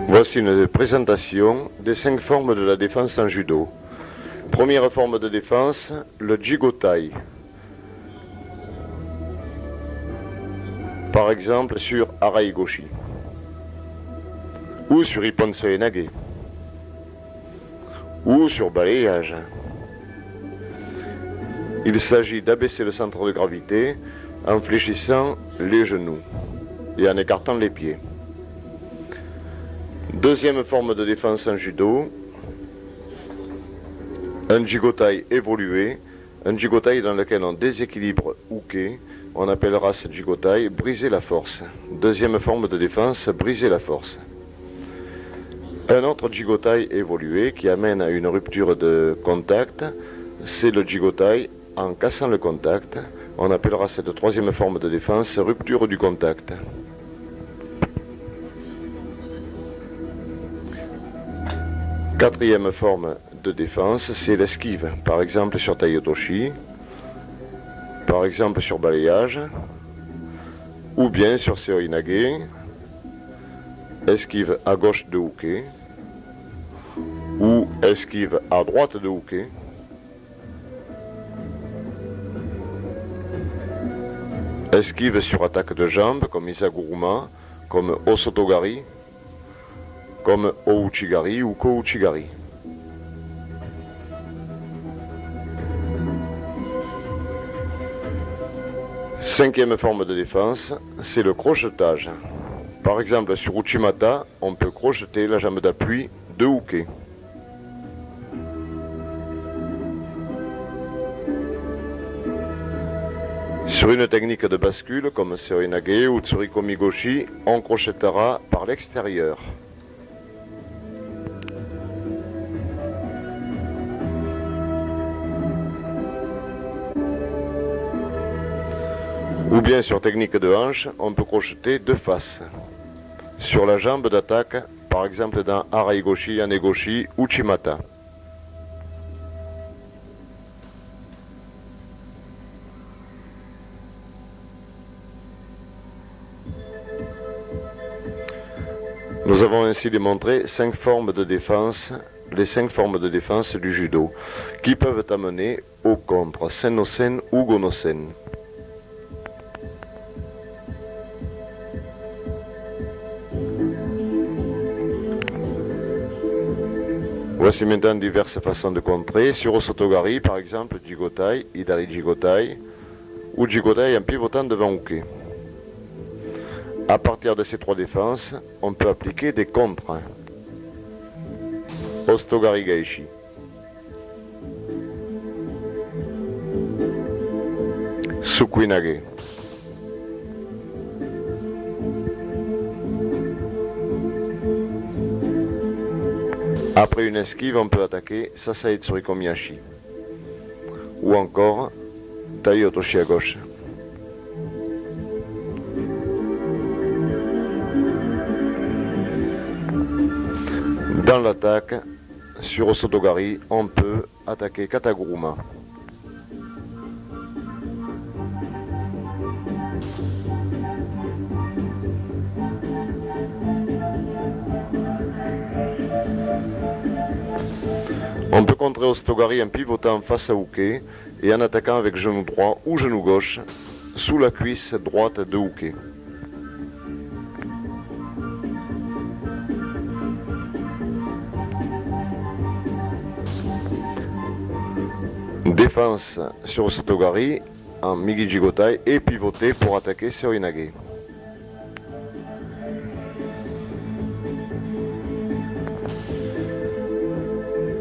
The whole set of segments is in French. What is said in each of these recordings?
Voici une présentation des 5 formes de la défense en judo. Première forme de défense, le Jigotai. Par exemple sur Araigoshi ou sur Ippon Seoi-nage ou sur balayage. Il s'agit d'abaisser le centre de gravité en fléchissant les genoux et en écartant les pieds. Deuxième forme de défense en judo, un Jigotai évolué, un Jigotai dans lequel on déséquilibre Uke, on appellera ce Jigotai briser la force. Deuxième forme de défense, briser la force. Un autre Jigotai évolué qui amène à une rupture de contact, c'est le Jigotai en cassant le contact. On appellera cette troisième forme de défense rupture du contact. Quatrième forme de défense, c'est l'esquive, par exemple sur Taiotoshi, par exemple sur balayage, ou bien sur Seoi-nage, esquive à gauche de Uke, ou esquive à droite de Uke, esquive sur attaque de jambes comme Isaguruma, comme Osotogari, comme Ouchigari ou Kouchigari. Cinquième forme de défense, c'est le crochetage. Par exemple, sur Uchimata, on peut crocheter la jambe d'appui de Uke. Sur une technique de bascule comme Seoi-nage ou Tsurikomi-goshi, on crochettera par l'extérieur. Ou bien sur technique de hanche, on peut crocheter de face. Sur la jambe d'attaque, par exemple dans Araigoshi, Anegoshi ou Uchimata. Nous avons ainsi démontré 5 formes de défense, les 5 formes de défense du judo, qui peuvent amener au contre, Sen-no-sen ou Go-no-sen. Voici maintenant diverses façons de contrer. Sur Osotogari, par exemple, Jigotai, Hidari Jigotai, ou Jigotai en pivotant devant Uke. À partir de ces 3 défenses, on peut appliquer des contres. Ostogari Gaishi. Sukui-nage. Après une esquive, on peut attaquer Sasai Tsurikomi-hashi. Ou encore Taiotoshi à gauche. Dans l'attaque, sur Osotogari, on peut attaquer Kataguruma. On peut contrer Osotogari en pivotant face à Uke et en attaquant avec genou droit ou genou gauche sous la cuisse droite de Uke. Défense sur Osotogari en Migi Jigotai et pivoter pour attaquer Seoi-nage.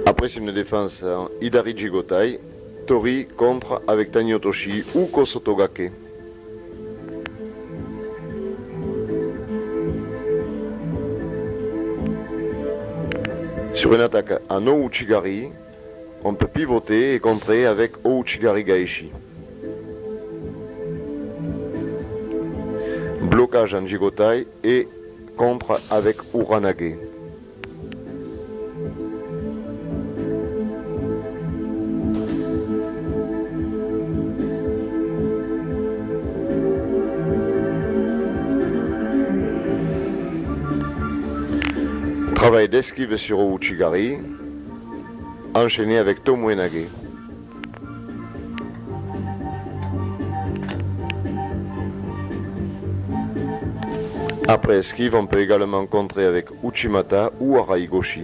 Après une défense en Hidari Jigotai, Tori contre avec Taniotoshi ou Kosotogake. Sur une attaque en Ouchigari, on peut pivoter et contrer avec Ouchigari Gaishi. Blocage en Jigotai et contre avec Uranage. Travail d'esquive sur Ouchigari, enchaîné avec Tomoenage. Après esquive, on peut également contrer avec Uchimata ou Araigoshi.